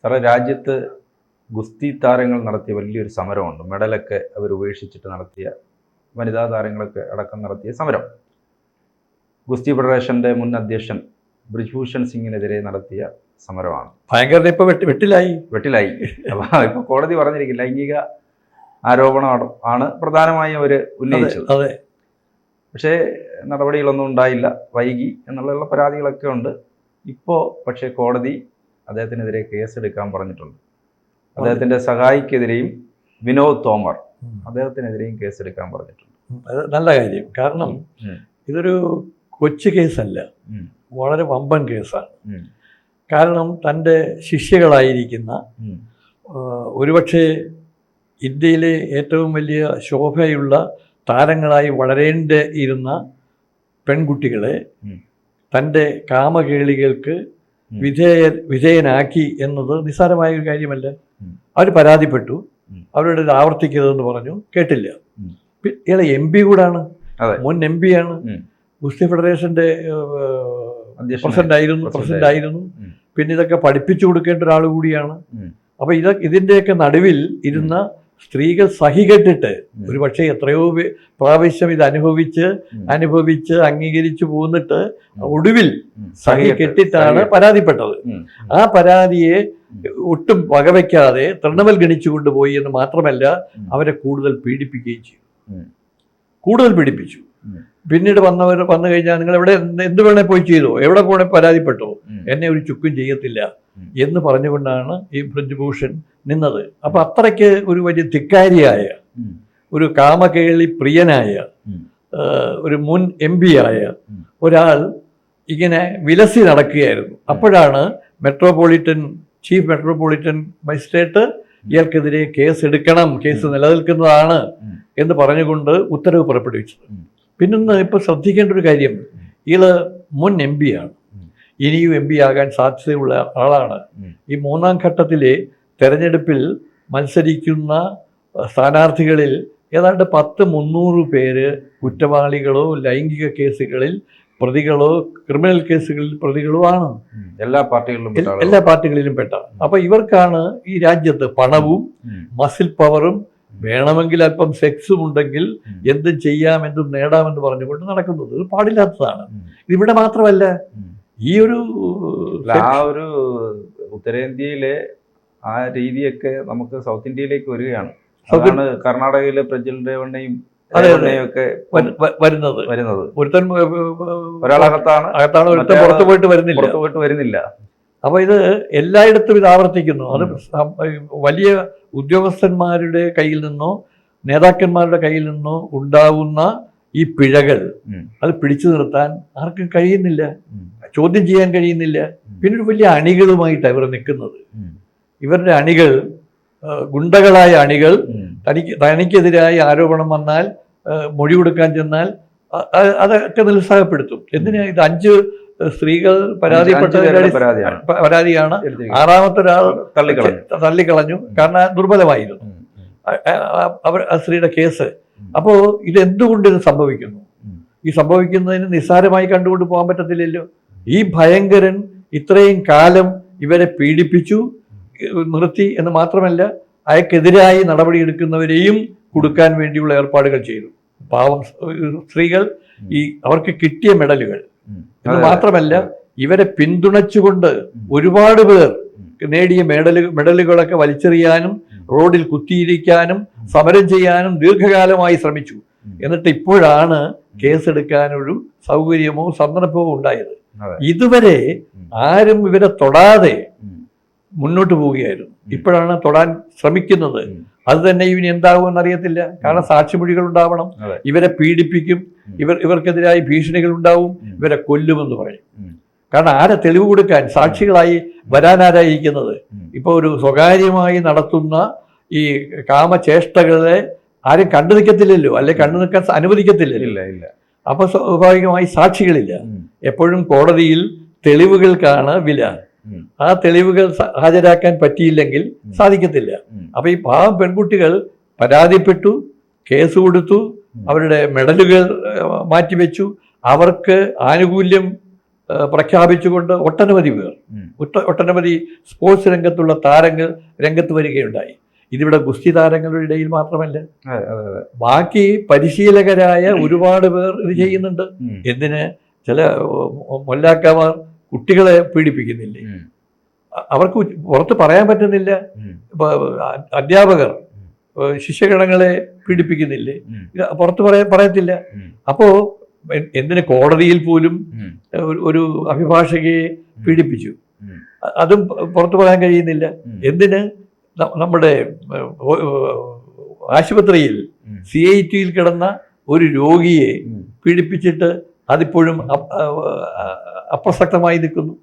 സാറേ, രാജ്യത്ത് ഗുസ്തി താരങ്ങൾ നടത്തിയ വലിയൊരു സമരമുണ്ട്. മെഡലൊക്കെ അവർ ഉപേക്ഷിച്ചിട്ട് നടത്തിയ, വനിതാ താരങ്ങളൊക്കെ അടക്കം നടത്തിയ സമരം. ഗുസ്തി ഫെഡറേഷൻ്റെ മുൻ അധ്യക്ഷൻ ബ്രിജ്ഭൂഷൺ സിംഗിനെതിരെ നടത്തിയ സമരമാണ്. ഭയങ്കര ഇപ്പൊ വെട്ടിലായി. അപ്പോൾ ഇപ്പോൾ കോടതി പറഞ്ഞിരിക്കും ലൈംഗിക ആരോപണം ആണ് പ്രധാനമായും അവർ ഉന്നയിച്ചത്. അതെ. പക്ഷേ നടപടികളൊന്നും ഉണ്ടായില്ല, വൈകി എന്നുള്ള പരാതികളൊക്കെ ഉണ്ട്. ഇപ്പോൾ പക്ഷേ കോടതി അദ്ദേഹത്തിനെതിരെ കേസെടുക്കാൻ പറഞ്ഞിട്ടുണ്ട്. അദ്ദേഹത്തിൻ്റെ സഹായിക്കെതിരെയും വിനോദ് തോമർ അദ്ദേഹത്തിനെതിരെയും കേസെടുക്കാൻ പറഞ്ഞിട്ടുണ്ട്. അത് നല്ല കാര്യം. കാരണം ഇതൊരു കൊച്ചു കേസല്ല, വളരെ വമ്പൻ കേസാണ്. കാരണം തൻ്റെ ശിഷ്യകളായിരിക്കുന്ന, ഒരുപക്ഷെ ഇന്ത്യയിലെ ഏറ്റവും വലിയ ശോഭയുള്ള താരങ്ങളായി വളരേണ്ടിയിരുന്ന പെൺകുട്ടികളെ തൻ്റെ കാമകേളികൾക്ക് വിധേയനാക്കി എന്നത് നിസ്സാരമായ ഒരു കാര്യമല്ല. അവർ പരാതിപ്പെട്ടു, അവരുടെ ഇത് ആവർത്തിക്കരുതെന്ന് പറഞ്ഞു, കേട്ടില്ല. ഇയാളെ MP കൂടാണ്, മുൻ MP ആണ്, ഗുസ്തി ഫെഡറേഷൻ്റെ പ്രസിഡന്റ് ആയിരുന്നു. പിന്നെ ഇതൊക്കെ പഠിപ്പിച്ചു കൊടുക്കേണ്ട ഒരാൾ കൂടിയാണ്. അപ്പൊ ഇതിൻ്റെയൊക്കെ നടുവിൽ ഇരുന്ന സ്ത്രീകൾ സഹികെട്ടിട്ട് ഒരു പക്ഷേ എത്രയോ പ്രാവശ്യം ഇത് അനുഭവിച്ച് അംഗീകരിച്ചു പോന്നിട്ട് ഒടുവിൽ സഹികെട്ടിട്ടാണ് പരാതിപ്പെട്ടത്. ആ പരാതിയെ ഒട്ടും വകവയ്ക്കാതെ തൃണമൽ ഗണിച്ചു കൊണ്ടുപോയി എന്ന് മാത്രമല്ല, അവരെ കൂടുതൽ പീഡിപ്പിക്കുകയും ചെയ്തു. കൂടുതൽ പീഡിപ്പിച്ചു. പിന്നീട് വന്നു കഴിഞ്ഞാൽ നിങ്ങൾ എവിടെ എന്ത് വേണേ പോയി ചെയ്തോ, എവിടെ പോണേ പരാതിപ്പെട്ടോ, എന്നെ ഒരു ചുക്കും ചെയ്യത്തില്ല എന്ന് പറഞ്ഞുകൊണ്ടാണ് ഈ ബ്രിജ്ഭൂഷൺ നിന്നത്. അപ്പൊ അത്രയ്ക്ക് ഒരു വലിയ ധിക്കാരിയായ, ഒരു കാമകേളി പ്രിയനായ, ഒരു മുൻ MP ആയ ഒരാൾ ഇങ്ങനെ വിലസി നടക്കുകയായിരുന്നു. അപ്പോഴാണ് ചീഫ് മെട്രോപൊളിറ്റൻ മജിസ്ട്രേറ്റ് ഇയാൾക്കെതിരെ കേസ് എടുക്കണം, കേസ് നിലനിൽക്കുന്നതാണ് എന്ന് പറഞ്ഞുകൊണ്ട് ഉത്തരവ് പുറപ്പെടുവിച്ചത്. പിന്നൊന്ന് ഇപ്പോൾ ശ്രദ്ധിക്കേണ്ട ഒരു കാര്യം, ഇയാള് മുൻ MP ആണ്, ഇനിയും MP ആകാൻ സാധ്യതയുള്ള ആളാണ്. ഈ 3ാം ഘട്ടത്തിലെ തെരഞ്ഞെടുപ്പിൽ മത്സരിക്കുന്ന സ്ഥാനാർത്ഥികളിൽ ഏതാണ്ട് 300 പേര് കുറ്റവാളികളോ ലൈംഗിക കേസുകളിൽ പ്രതികളോ ക്രിമിനൽ കേസുകളിൽ പ്രതികളോ ആണ്. എല്ലാ പാർട്ടികളിലും പെട്ട. അപ്പൊ ഇവർക്കാണ് ഈ രാജ്യത്ത് പണവും മസിൽ പവറും, വേണമെങ്കിൽ അല്പം സെക്സും ഉണ്ടെങ്കിൽ എന്തും ചെയ്യാം, എന്തും നേടാമെന്ന് പറഞ്ഞുകൊണ്ട് നടക്കുന്നത്. ഇത് പാടില്ലാത്തതാണ്. ഇവിടെ മാത്രമല്ല, ഈ ഒരു ഉത്തരേന്ത്യയിലെ ആ രീതിയൊക്കെ നമുക്ക് സൗത്ത് ഇന്ത്യയിലേക്ക് വരികയാണ്. കർണാടകയിലെ പ്രജ്വൽ രേവണ്ണയും ഒക്കെ വരുന്നത്. ഒരുത്തൻ ഒരാളകത്താണ്, ഒരുത്തൻ പുറത്തു പോയിട്ട് വരുന്നില്ല. അപ്പൊ ഇത് എല്ലായിടത്തും ഇത് ആവർത്തിക്കുന്നു. അത് വലിയ ഉദ്യോഗസ്ഥന്മാരുടെ കയ്യിൽ നിന്നോ നേതാക്കന്മാരുടെ കയ്യിൽ നിന്നോ ഉണ്ടാവുന്ന ഈ പിഴകൾ അത് പിടിച്ചു നിർത്താൻ ആർക്കും കഴിയുന്നില്ല, ചോദ്യം ചെയ്യാൻ കഴിയുന്നില്ല. പിന്നെ ഒരു വലിയ അണികളുമായിട്ടാണ് ഇവർ നിൽക്കുന്നത്. ഇവരുടെ അണികൾ, ഗുണ്ടകളായ അണികൾ, തനിക്കെതിരായി ആരോപണം വന്നാൽ, മൊഴി കൊടുക്കാൻ ചെന്നാൽ അതൊക്കെ നിരുത്സാഹപ്പെടുത്തും. എന്തിനാ ഇത്? 5 സ്ത്രീകൾ പരാതിയാണ്. 6ാമത്തെ ഒരാൾ തള്ളിക്കളഞ്ഞു, കാരണം ദുർബലമായിരുന്നു ആ സ്ത്രീയുടെ കേസ്. അപ്പോ ഇതെന്തുകൊണ്ട് ഇത് സംഭവിക്കുന്നു? ഈ സംഭവിക്കുന്നതിന് നിസ്സാരമായി കണ്ടുകൊണ്ട് പോകാൻ പറ്റത്തില്ലല്ലോ. ഈ ഭയങ്കരൻ ഇത്രയും കാലം ഇവരെ പീഡിപ്പിച്ചു നിർത്തി എന്ന് മാത്രമല്ല, അയാൾക്കെതിരായി നടപടിയെടുക്കുന്നവരെയും കൊടുക്കാൻ വേണ്ടിയുള്ള ഏർപ്പാടുകൾ ചെയ്തു. പാവം സ്ത്രീകൾ അവർക്ക് കിട്ടിയ മെഡലുകൾ എന്ന് മാത്രമല്ല, ഇവരെ പിന്തുണച്ചുകൊണ്ട് ഒരുപാട് പേർ നേടിയ മെഡലുകളൊക്കെ വലിച്ചെറിയാനും റോഡിൽ കുത്തിയിരിക്കാനും സമരം ചെയ്യാനും ദീർഘകാലമായി ശ്രമിച്ചു. എന്നിട്ട് ഇപ്പോഴാണ് കേസെടുക്കാനൊരു സൗകര്യമോ സന്ദർഭമോ ഉണ്ടായത്. ഇതുവരെ ആരും ഇവരെ തൊടാതെ മുന്നോട്ട് പോവുകയായിരുന്നു. ഇപ്പോഴാണ് തൊടാൻ ശ്രമിക്കുന്നത്. അത് തന്നെ ഇവന് എന്താകുമെന്ന് അറിയത്തില്ല. കാരണം സാക്ഷിമൊഴികൾ ഉണ്ടാവണം, ഇവരെ പീഡിപ്പിക്കും, ഇവർക്കെതിരായി ഭീഷണികൾ ഉണ്ടാവും, ഇവരെ കൊല്ലുമെന്ന് പറയും. കാരണം ആരെ തെളിവ് കൊടുക്കാൻ? സാക്ഷികളായി വരാനാരായിരിക്കുന്നത്? ഇപ്പൊ ഒരു സ്വകാര്യമായി നടത്തുന്ന ഈ കാമചേഷ്ടകളെ ആരും കണ്ടു നിൽക്കത്തില്ലല്ലോ, അല്ലെ കണ്ടു നിൽക്കാൻ അനുവദിക്കത്തില്ലല്ലോ. അപ്പൊ സ്വാഭാവികമായി സാക്ഷികളില്ല. എപ്പോഴും കോടതിയിൽ തെളിവുകൾക്കാണ് വില. ആ തെളിവുകൾ ഹാജരാക്കാൻ പറ്റിയില്ലെങ്കിൽ സാധിക്കത്തില്ല. അപ്പൊ ഈ പാവം പെൺകുട്ടികൾ പരാതിപ്പെട്ടു, കേസ് കൊടുത്തു, അവരുടെ മെഡലുകൾ മാറ്റിവെച്ചു, അവർക്ക് ആനുകൂല്യം പ്രഖ്യാപിച്ചുകൊണ്ട് ഒട്ടനവധി പേർ ഒട്ടനവധി സ്പോർട്സ് രംഗത്തുള്ള താരങ്ങൾ രംഗത്ത് വരികയുണ്ടായി. ഇതിവിടെ ഗുസ്തി താരങ്ങളുടെ ഇടയിൽ മാത്രമല്ല, ബാക്കി പരിശീലകരായ ഒരുപാട് പേർ ഇത് ചെയ്യുന്നുണ്ട്. എന്തിന്? ചില മൊല്ലാക്കമാർ കുട്ടികളെ പീഡിപ്പിക്കുന്നില്ലേ? അവർക്ക് പുറത്ത് പറയാൻ പറ്റുന്നില്ല. അധ്യാപകർ ശിഷ്യഗണങ്ങളെ പീഡിപ്പിക്കുന്നില്ലേ? പുറത്ത് പറയത്തില്ല. അപ്പോ എന്തിന് കോടതിയിൽ പോലും ഒരു അഭിഭാഷകയെ പീഡിപ്പിച്ചു, അതും പുറത്തു പറയാൻ കഴിയുന്നില്ല. എന്തിന്? നമ്മുടെ ആശുപത്രിയിൽ CIT-യിൽ കിടന്ന ഒരു രോഗിയെ പീഡിപ്പിച്ചിട്ട് അതിപ്പോഴും അപ്രസക്തമായി നിൽക്കുന്നു.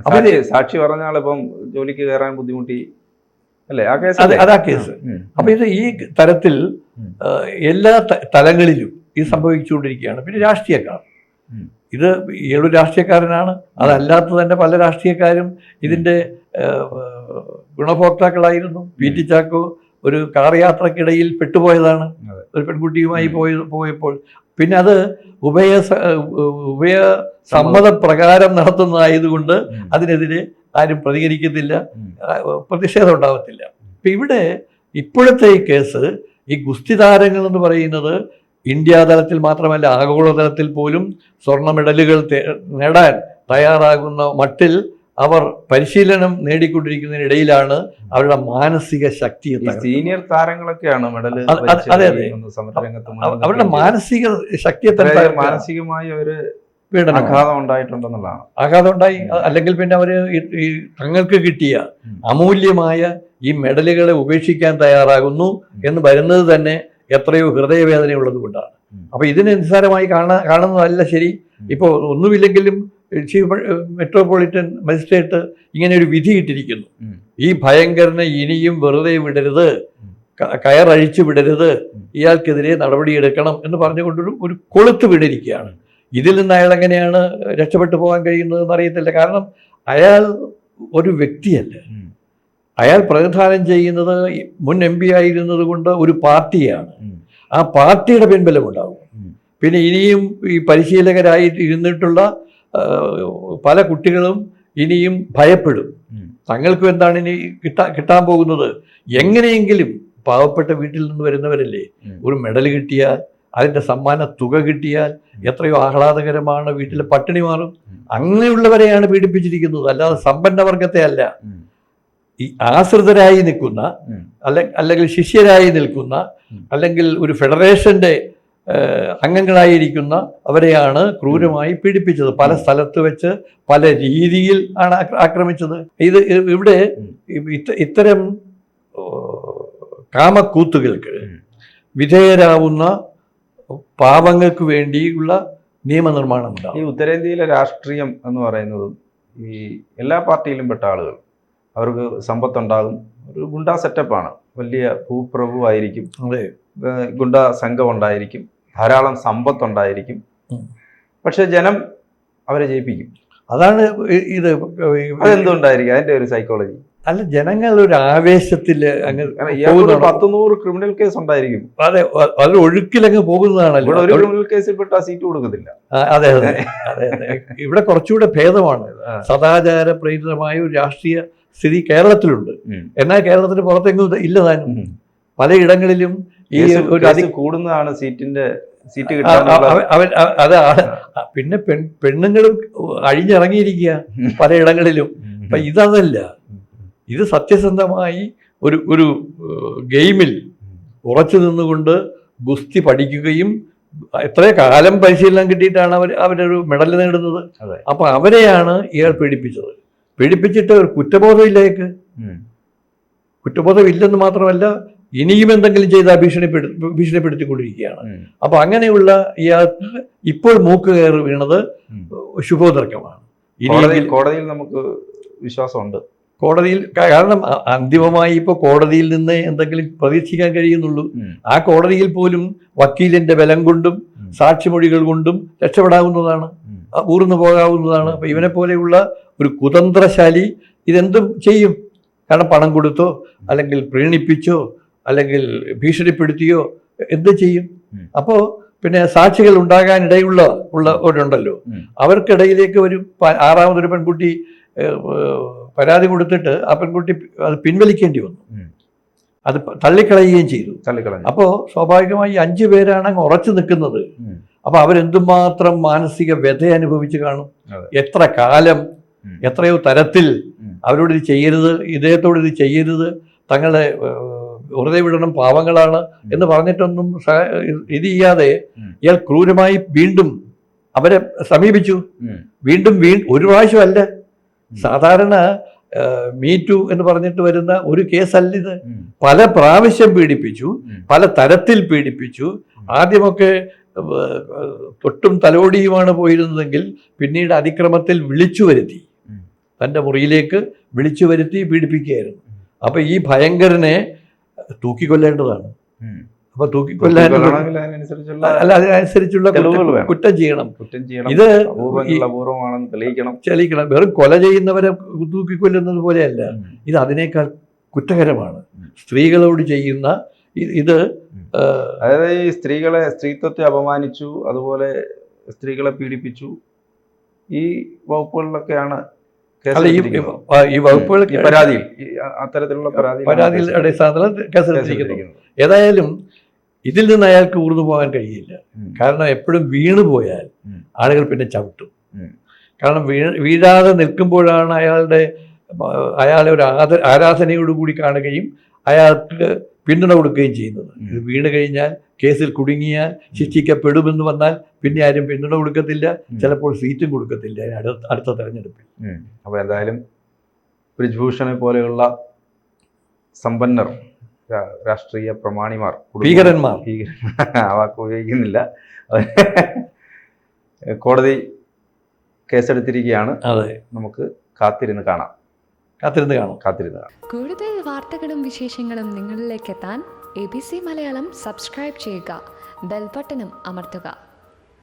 അവര് സാക്ഷി പറഞ്ഞ ആളിപ്പം ജോലിക്ക് കയറാൻ ബുദ്ധിമുട്ടി അല്ലേ? അതാ കേസ്. അപ്പൊ ഇത് ഈ തരത്തിൽ എല്ലാ തലങ്ങളിലും ഇത് സംഭവിച്ചുകൊണ്ടിരിക്കുകയാണ്. പിന്നെ രാഷ്ട്രീയക്കാർ, ഇത് ഇയാളൊരു രാഷ്ട്രീയക്കാരനാണ്, അതല്ലാത്ത തന്നെ പല രാഷ്ട്രീയക്കാരും ഇതിൻ്റെ ഗുണഭോക്താക്കളായിരുന്നു. PT ചാക്കോ ഒരു കാർ യാത്രക്കിടയിൽ പെട്ടുപോയതാണ്, ഒരു പെൺകുട്ടിയുമായി പോയപ്പോൾ. പിന്നെ അത് ഉഭയ സമ്മതപ്രകാരം നടത്തുന്നതായതുകൊണ്ട് അതിനെതിരെ ആരും പ്രതികരിക്കത്തില്ല, പ്രതിഷേധം ഉണ്ടാകത്തില്ല. ഇപ്പം ഇവിടെ ഇപ്പോഴത്തെ ഈ കേസ്, ഈ ഗുസ്തി താരങ്ങൾ എന്ന് പറയുന്നത് ഇന്ത്യ തലത്തിൽ മാത്രമല്ല ആഗോളതലത്തിൽ പോലും സ്വർണ്ണ മെഡലുകൾ നേടാൻ തയ്യാറാകുന്ന മട്ടിൽ അവർ പരിശീലനം നേടിക്കൊണ്ടിരിക്കുന്നതിനിടയിലാണ് അവരുടെ മാനസിക ശക്തി. Senior താരങ്ങളൊക്കെയാണ് medal. അതെ, അവരുടെ മാനസിക ശക്തിയെ തന്നെ മാനസികമായി അവര് ആഘാതം ഉണ്ടായിട്ടുണ്ടെന്നുള്ളതാണ്. ആഘാതം ഉണ്ടായി. അല്ലെങ്കിൽ പിന്നെ അവര് ഈ തങ്ങൾക്ക് കിട്ടിയ അമൂല്യമായ ഈ മെഡലുകളെ ഉപേക്ഷിക്കാൻ തയ്യാറാകുന്നു എന്ന് വരുന്നത് തന്നെ എത്രയോ ഹൃദയവേദനയുള്ളത് കൊണ്ടാണ്. അപ്പൊ ഇതിനെ നിസ്സാരമായി കാണുന്നതല്ല ശരി. ഇപ്പോൾ ഒന്നുമില്ലെങ്കിലും ചീഫ് മെട്രോപൊളിറ്റൻ മജിസ്ട്രേറ്റ് ഇങ്ങനെ ഒരു വിധി ഇട്ടിരിക്കുന്നു, ഈ ഭയങ്കരനെ ഇനിയും വെറുതെ വിടരുത്, കയറഴിച്ചു വിടരുത്, ഇയാൾക്കെതിരെ നടപടിയെടുക്കണം എന്ന് പറഞ്ഞുകൊണ്ടൊരു ഒരു കൊളുത്ത് വിടിരിക്കുകയാണ്. ഇതിൽ നിന്ന് അയാൾ എങ്ങനെയാണ് രക്ഷപ്പെട്ടു പോകാൻ കഴിയുന്നതെന്ന് അറിയത്തില്ല. കാരണം അയാൾ ഒരു വ്യക്തിയല്ല, അയാൾ പ്രതിനിധാനം ചെയ്യുന്നത് മുൻ MP ആയിരുന്നത് കൊണ്ട് ഒരു പാർട്ടിയാണ്. ആ പാർട്ടിയുടെ പിൻബലമുണ്ടാകും. പിന്നെ ഇനിയും ഈ പരിശീലകരായി ഇരുന്നിട്ടുള്ള പല കുട്ടികളും ഇനിയും ഭയപ്പെടും. തങ്ങൾക്കും എന്താണ് ഇനി കിട്ടാൻ പോകുന്നത്. എങ്ങനെയെങ്കിലും പാവപ്പെട്ട വീട്ടിൽ നിന്ന് വരുന്നവരല്ലേ, ഒരു മെഡൽ കിട്ടിയാൽ, അതിൻ്റെ സമ്മാന തുക കിട്ടിയാൽ എത്രയോ ആഹ്ലാദകരമാണ്, വീട്ടിലെ പട്ടിണി മാറും. അങ്ങനെയുള്ളവരെയാണ് പീഡിപ്പിച്ചിരിക്കുന്നത്, അല്ലാതെ സമ്പന്ന വർഗത്തെ അല്ല. ഈ ആശ്രിതരായി നിൽക്കുന്ന അല്ലെങ്കിൽ ശിഷ്യരായി നിൽക്കുന്ന അല്ലെങ്കിൽ ഒരു ഫെഡറേഷന്റെ അംഗങ്ങളായിരിക്കുന്ന അവരെയാണ് ക്രൂരമായി പീഡിപ്പിച്ചത്. പല സ്ഥലത്ത് വെച്ച് പല രീതിയിൽ ആണ് ആക്രമിച്ചത്. ഇവിടെ ഇത്തരം കാമക്കൂത്തുകൾക്ക് വിധേയരാവുന്ന പാവങ്ങൾക്ക് വേണ്ടിയുള്ള നിയമനിർമ്മാണം ഉണ്ടാവും. ഈ ഉത്തരേന്ത്യയിലെ രാഷ്ട്രീയം എന്ന് പറയുന്നതും ഈ എല്ലാ പാർട്ടിയിലും പെട്ട ആളുകൾ, അവർക്ക് സമ്പത്തുണ്ടാകും, ഒരു ഗുണ്ടാ സെറ്റപ്പാണ്, വലിയ ഭൂപ്രഭുവായിരിക്കും, ഗുണ്ടാ സംഘം ഉണ്ടായിരിക്കും, ധാരാളം സമ്പത്തുണ്ടായിരിക്കും, പക്ഷെ ജനം അവരെ ജയിപ്പിക്കും. അതാണ് ഇത്. അതെന്തുകൊണ്ടായിരിക്കും അതിന്റെ ഒരു സൈക്കോളജി? അല്ല, ജനങ്ങൾ ഒരു ആവേശത്തിൽ അങ്ങ് 100 ക്രിമിനൽ കേസ് ഉണ്ടായിരിക്കും. അതെ, അത് ഒഴുക്കിലങ്ങ് പോകുന്നതാണല്ലോ. ഇവിടെ ഒരു ക്രിമിനൽ കേസിൽ പെട്ട സീറ്റ് കൊടുക്കത്തില്ല. അതെ അതെ അതെ അതെ. ഇവിടെ കുറച്ചുകൂടെ ഭേദമാണ്. സദാചാര പ്രേരിതമായ ഒരു രാഷ്ട്രീയ സ്ഥിതി കേരളത്തിലുണ്ട്. എന്നാൽ കേരളത്തിന് പുറത്തെങ്ങും ഇല്ലതാനും. പലയിടങ്ങളിലും ഈ ഒരു കൂടുന്നതാണ് സീറ്റ് അതാണ്. പിന്നെ പെണ്ണുങ്ങളും അഴിഞ്ഞിറങ്ങിയിരിക്കുക പലയിടങ്ങളിലും. അപ്പൊ ഇതല്ല, ഇത് സത്യസന്ധമായി ഒരു ഗെയിമിൽ ഉറച്ചു നിന്നുകൊണ്ട് ഗുസ്തി പഠിക്കുകയും എത്ര കാലം പരിശീലനം കിട്ടിയിട്ടാണ് അവരൊരു മെഡൽ നേടുന്നത്. അപ്പൊ അവരെയാണ് ഇയാൾ പീഡിപ്പിച്ചിട്ട് ഒരു കുറ്റബോധമില്ലേക്ക്. കുറ്റബോധം ഇല്ലെന്ന് മാത്രമല്ല, ഇനിയും എന്തെങ്കിലും ചെയ്താൽ ഭീഷണിപ്പെടുത്തിക്കൊണ്ടിരിക്കുകയാണ്. അപ്പൊ അങ്ങനെയുള്ള ഇയാൾക്ക് ഇപ്പോൾ മൂക്ക് കയറി വീണത് ശുഭോദർക്കമാണ്. കോടതിയിൽ നമുക്ക് വിശ്വാസമുണ്ട്. കോടതിയിൽ, കാരണം അന്തിമമായി ഇപ്പോൾ കോടതിയിൽ നിന്ന് എന്തെങ്കിലും പ്രതീക്ഷിക്കാൻ കഴിയുന്നുള്ളൂ. ആ കോടതിയിൽ പോലും വക്കീലിന്റെ ബലം കൊണ്ടും സാക്ഷിമൊഴികൾ കൊണ്ടും രക്ഷപ്പെടാവുന്നതാണ്, ഊർന്നു പോകാവുന്നതാണ്. അപ്പൊ ഇവനെ പോലെയുള്ള ഒരു കുതന്ത്രശാലി ഇതെന്തും ചെയ്യും. കാരണം പണം കൊടുത്തോ അല്ലെങ്കിൽ പ്രീണിപ്പിച്ചോ അല്ലെങ്കിൽ ഭീഷണിപ്പെടുത്തിയോ എന്ത് ചെയ്യും. അപ്പോൾ പിന്നെ സാക്ഷികൾ ഉണ്ടാകാനിടയുള്ളവരുണ്ടല്ലോ, അവർക്കിടയിലേക്ക് ഒരു ആറാമതൊരു പെൺകുട്ടി പരാതി കൊടുത്തിട്ട് ആ പെൺകുട്ടി അത് പിൻവലിക്കേണ്ടി വന്നു, അത് തള്ളിക്കളയുകയും ചെയ്തു. അപ്പോൾ സ്വാഭാവികമായി 5 പേരാണ് അങ്ങ് ഉറച്ചു നിൽക്കുന്നത്. അപ്പോൾ അവരെന്തുമാത്രം മാനസിക വ്യഥ അനുഭവിച്ച് കാണും. എത്ര കാലം, എത്രയോ തരത്തിൽ അവരോട് ഇത് ചെയ്യരുത്, ഇദ്ദേഹത്തോട് ഇത് ചെയ്യരുത്, തങ്ങളെ വെറുതെ വിടണം, പാവങ്ങളാണ് എന്ന് പറഞ്ഞിട്ടൊന്നും ഇത് ചെയ്യാതെ ഇയാൾ ക്രൂരമായി വീണ്ടും അവരെ സമീപിച്ചു. വീണ്ടും ഒരു പ്രാവശ്യമല്ല, സാധാരണ മീറ്റു എന്ന് പറഞ്ഞിട്ട് വരുന്ന ഒരു കേസല്ലിത്. പല പ്രാവശ്യം പീഡിപ്പിച്ചു, പല തരത്തിൽ പീഡിപ്പിച്ചു. ആദ്യമൊക്കെ തൊട്ടും തലോടിയുമാണ് പോയിരുന്നതെങ്കിൽ പിന്നീട് അതിക്രമത്തിൽ വിളിച്ചു വരുത്തി, തൻ്റെ മുറിയിലേക്ക് വിളിച്ചു വരുത്തി പീഡിപ്പിക്കുകയായിരുന്നു. അപ്പൊ ഈ ഭയങ്കരനെ തൂക്കിക്കൊല്ലേണ്ടതാണ്. അപ്പൊ തൂക്കിക്കൊല്ലാൻ അല്ല, അതിനനുസരിച്ചുള്ള കുറ്റം ചെയ്യണം. ഇത് തെളിയിക്കണം. വെറും കൊല ചെയ്യുന്നവരെ തൂക്കിക്കൊല്ലുന്നത് പോലെയല്ല, ഇത് അതിനേക്കാൾ കുറ്റകരമാണ്. സ്ത്രീകളോട് ചെയ്യുന്ന ഇത്, അതായത് ഈ സ്ത്രീത്വത്തെ അപമാനിച്ചു, അതുപോലെ സ്ത്രീകളെ പീഡിപ്പിച്ചു, ഈ വകുപ്പുകളിലൊക്കെയാണ് ഈ വകുപ്പുകൾ പരാതിയിൽ അത്തരത്തിലുള്ള പരാതിയിൽ അടിസ്ഥാനത്തിൽ കേസെടുത്തിരിക്കുന്നു. ഏതായാലും ഇതിൽ നിന്ന് അയാൾക്ക് ഊർന്നു പോകാൻ കഴിയില്ല. കാരണം എപ്പോഴും വീണു പോയാൽ ആളുകൾ പിന്നെ ചവിട്ടും. കാരണം വീഴാതെ നിൽക്കുമ്പോഴാണ് അയാളെ ഒരു ആരാധനയോടുകൂടി കാണുകയും അയാൾക്ക് പിന്തുണ കൊടുക്കുകയും ചെയ്യുന്നത്. ഇത് വീണ് കഴിഞ്ഞാൽ, കേസിൽ കുടുങ്ങിയാൽ, ശിക്ഷിക്കപ്പെടുമെന്ന് വന്നാൽ പിന്നെ ആരും പിന്തുണ കൊടുക്കത്തില്ല, ചിലപ്പോൾ സീറ്റും കൊടുക്കത്തില്ല അടുത്ത തെരഞ്ഞെടുപ്പിൽ. അപ്പോൾ എന്തായാലും ബ്രിജ്ഭൂഷണെ പോലെയുള്ള സമ്പന്നർ, രാഷ്ട്രീയ പ്രമാണിമാർ, ഭീകരന്മാർ ആ വാക്ക് ഉപയോഗിക്കുന്നില്ല, കോടതി കേസെടുത്തിരിക്കുകയാണ്. അതെ, നമുക്ക് കാത്തിരുന്ന് കാണാം. കൂടുതൽ വാർത്തകളും വിശേഷങ്ങളും നിങ്ങളിലേക്ക് എത്താൻ ABC മലയാളം സബ്സ്ക്രൈബ് ചെയ്യുക, ബെൽ ബട്ടണും അമർത്തുക.